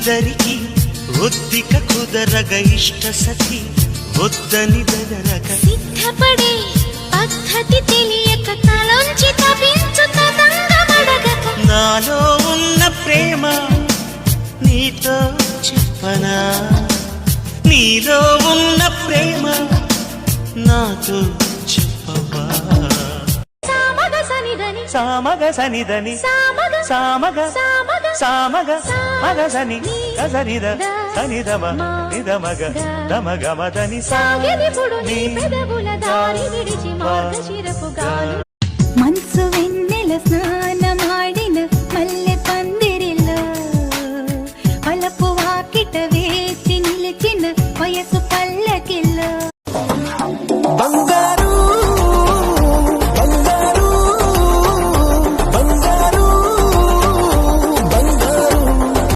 ఇద్దరికి ఒద్దిక కుదరగ ఇష్ట సఖి వద్దని బెదరగ సిద్ధపడే పద్ధతి తెలియక తలంచి తపించు తదంగమడగక నాలో ఉన్న ప్రేమ నీతో చెప్పనా నీలో ఉన్న ప్రేమ నాతో చెప్పవా సామగ సనిదని సామగ సనిదని సామగ సామగ సామగ సామగ మగ సని గసనిద సనిదమ నిదమగ దమగమదని సాగిదిపుడు నీ పెదవుల దారి విడిచి మార్గశిరపు గాలి మనసు వెన్నెల స్నానం